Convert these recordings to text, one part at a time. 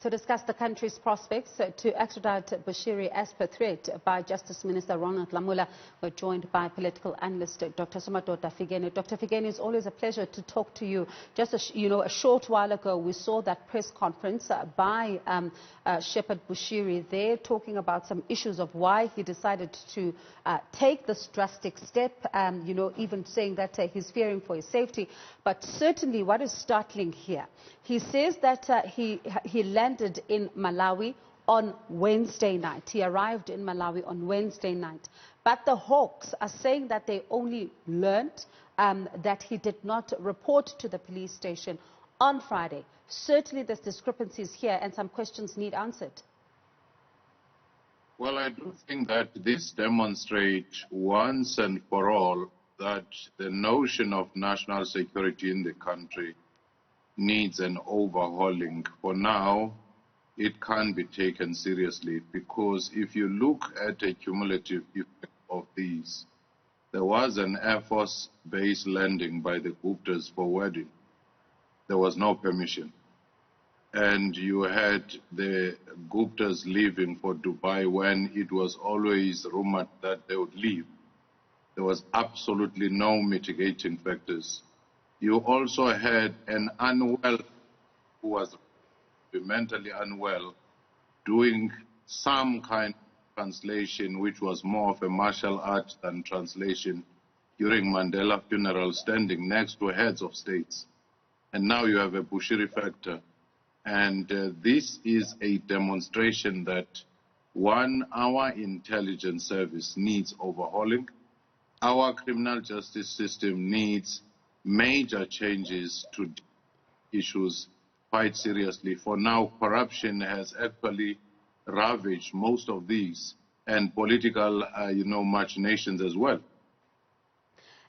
To discuss the country's prospects to extradite Bushiri as per threat by Justice Minister Ronald Lamola, we're joined by political analyst Dr. Somadoda Fikeni. Dr. Fikeni, it's always a pleasure to talk to you. Just a short while ago, we saw that press conference by Shepherd Bushiri there, talking about some issues of why he decided to take this drastic step. Even saying that he's fearing for his safety. But certainly, what is startling here, he says that he landed in Malawi on Wednesday night. He arrived in Malawi on Wednesday night. But the Hawks are saying that they only learned that he did not report to the police station on Friday. Certainly there's discrepancies here and some questions need answered. Well, I do think that this demonstrates once and for all that the notion of national security in the country needs an overhauling. For now, it can't be taken seriously, because if you look at a cumulative effect of these, there was an Air Force base landing by the Guptas for wedding. There was no permission. And you had the Guptas leaving for Dubai when it was always rumored that they would leave. There was absolutely no mitigating factors. You also had an unwell who was mentally unwell doing some kind of translation, which was more of a martial art than translation, during Mandela funeral, standing next to heads of states. And now you have a Bushiri factor. And this is a demonstration that, one, our intelligence service needs overhauling. Our criminal justice system needs major changes to issues quite seriously. For now, corruption has actually ravaged most of these, and political, machinations as well.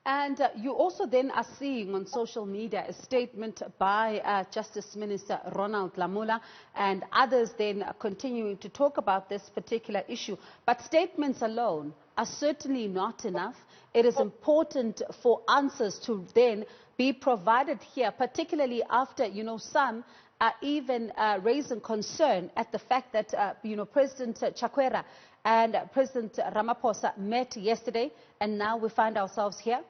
And you also then are seeing on social media a statement by Justice Minister Ronald Lamola and others then continuing to talk about this particular issue. But statements alone are certainly not enough. It is important for answers to then be provided here, particularly after, some are even raising concern at the fact that, President Chakwera and President Ramaphosa met yesterday, and now we find ourselves here?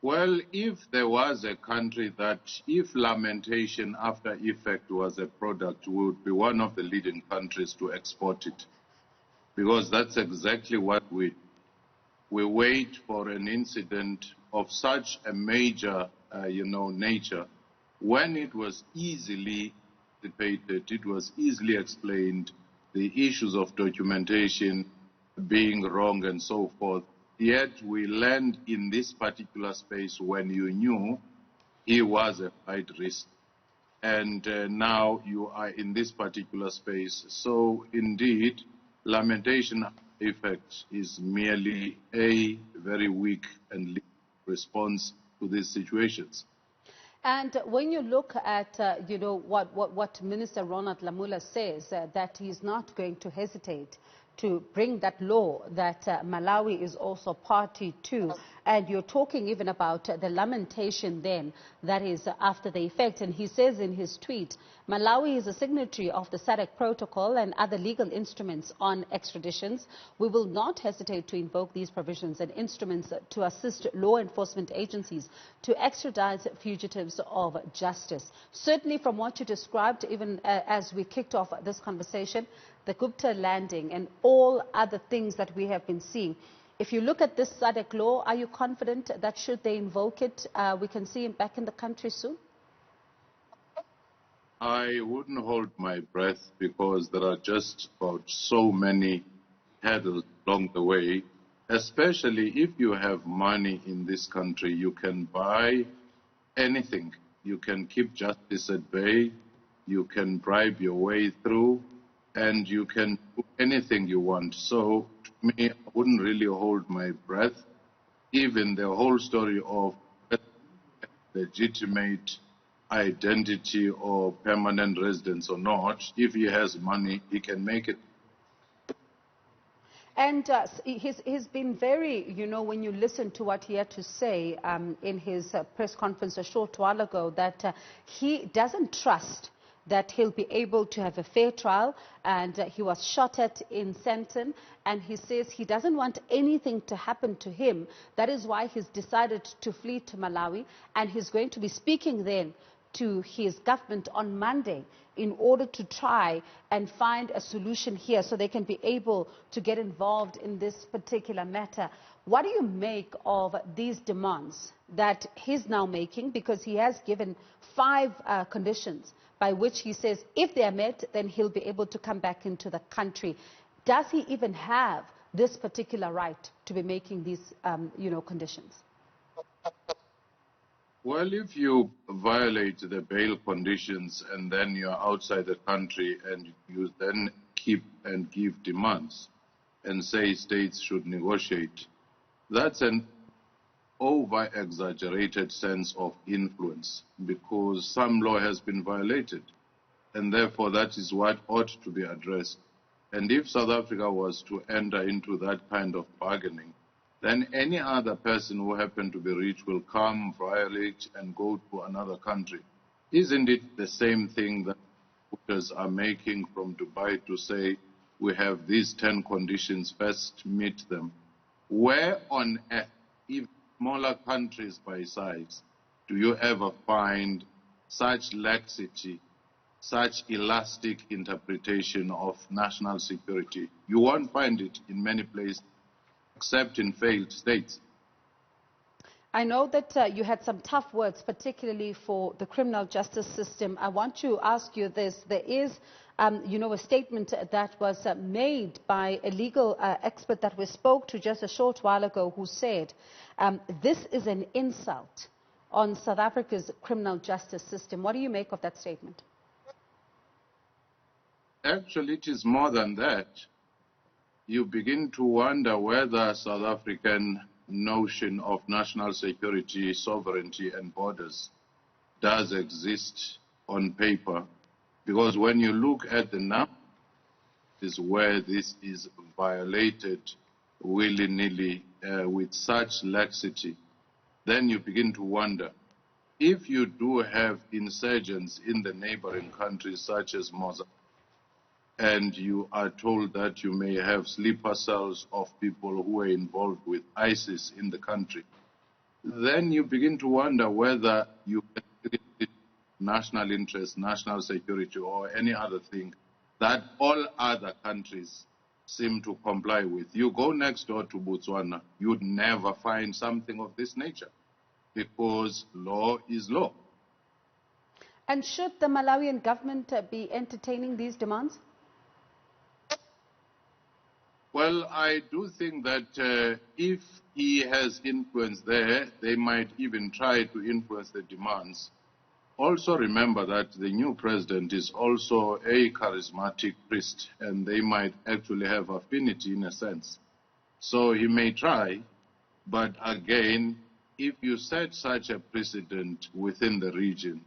Well, if there was a country that, if lamentation after effect was a product, we would be one of the leading countries to export it. Because that's exactly what we wait for an incident of such a major, nature, when it was easily debated, it was easily explained, the issues of documentation being wrong and so forth. Yet we land in this particular space when you knew he was a flight risk. And now you are in this particular space. So indeed, lamentation effect is merely a very weak and limited response to these situations. And when you look at, what Minister Ronald Lamola says, that he's not going to hesitate to bring that law that Malawi is also party to. And you're talking even about the lamentation then that is after the effect. And he says in his tweet, Malawi is a signatory of the SADC protocol and other legal instruments on extraditions. We will not hesitate to invoke these provisions and instruments to assist law enforcement agencies to extradite fugitives of justice. Certainly from what you described, even as we kicked off this conversation, the Gupta landing and all other things that we have been seeing. If you look at this SADC law, are you confident that should they invoke it, we can see him back in the country soon? I wouldn't hold my breath, because there are just about so many hurdles along the way. Especially if you have money in this country, you can buy anything. You can keep justice at bay, you can bribe your way through, and you can do anything you want. So, to me, I wouldn't really hold my breath. Even the whole story of legitimate identity or permanent residence or not, if he has money, he can make it. And he's been very, when you listen to what he had to say in his press conference a short while ago, that he doesn't trust that he'll be able to have a fair trial, and he was shot at in Sandton, and he says he doesn't want anything to happen to him. That is why he's decided to flee to Malawi, and he's going to be speaking then to his government on Monday in order to try and find a solution here so they can be able to get involved in this particular matter. What do you make of these demands that he's now making? Because he has given 5 conditions by which he says if they are met, then he'll be able to come back into the country. Does he even have this particular right to be making these, conditions? Well, if you violate the bail conditions and then you're outside the country and you then keep and give demands and say states should negotiate, that's an over-exaggerated sense of influence because some law has been violated, and therefore that is what ought to be addressed. And if South Africa was to enter into that kind of bargaining, then any other person who happened to be rich will come, violate, and go to another country. Isn't it the same thing that voters are making from Dubai to say, we have these 10 conditions, first meet them? Where on earth, even smaller countries by size, do you ever find such laxity, such elastic interpretation of national security? You won't find it in many places, except in failed states. I know that you had some tough words, particularly for the criminal justice system. I want to ask you this. There is, a statement that was made by a legal expert that we spoke to just a short while ago who said this is an insult on South Africa's criminal justice system. What do you make of that statement? Actually, it is more than that. You begin to wonder whether South African notion of national security, sovereignty and borders does exist on paper. Because when you look at the numbers where this is violated willy-nilly with such laxity, then you begin to wonder. If you do have insurgents in the neighboring countries such as Mozambique, and you are told that you may have sleeper cells of people who are involved with ISIS in the country, then you begin to wonder whether you national interest, national security, or any other thing that all other countries seem to comply with. You go next door to Botswana, you'd never find something of this nature because law is law. And should the Malawian government be entertaining these demands? Well, I do think that if he has influence there, they might even try to influence the demands. Also remember that the new president is also a charismatic priest, and they might actually have affinity in a sense. So he may try, but again, if you set such a precedent within the region,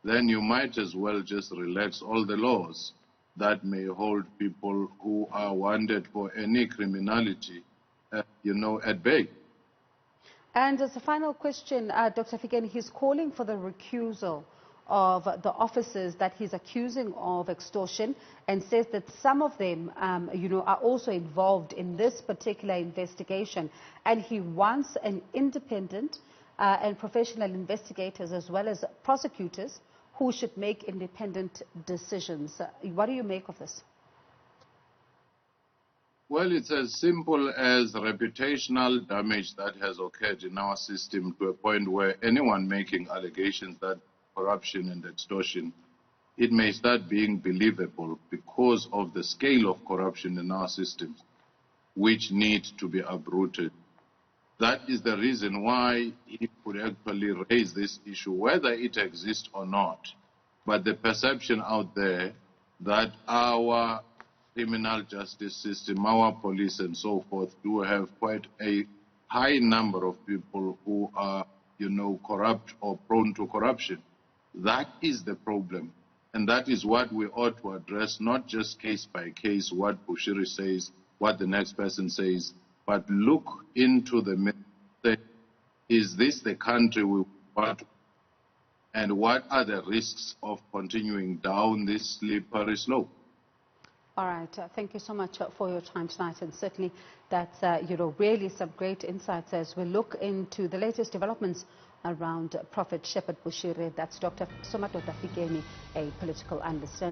then you might as well just relax all the laws that may hold people who are wanted for any criminality, at bay. And as a final question, Dr. Fikeni, he's calling for the recusal of the officers that he's accusing of extortion and says that some of them, are also involved in this particular investigation. And he wants an independent and professional investigators as well as prosecutors who should make independent decisions. What do you make of this? Well, it's as simple as reputational damage that has occurred in our system to a point where anyone making allegations that corruption and extortion, it may start being believable because of the scale of corruption in our systems, which need to be uprooted. That is the reason why he could actually raise this issue, whether it exists or not. But the perception out there that our criminal justice system, our police and so forth, do have quite a high number of people who are, corrupt or prone to corruption. That is the problem. And that is what we ought to address, not just case by case, what Bushiris says, what the next person says, but look into the is this the country we want? And what are the risks of continuing down this slippery slope? All right. Thank you so much for your time tonight, and certainly that's really some great insights as we look into the latest developments around Prophet Shepherd Bushiris. That's Dr. Somadoda Fikeni, a political analyst.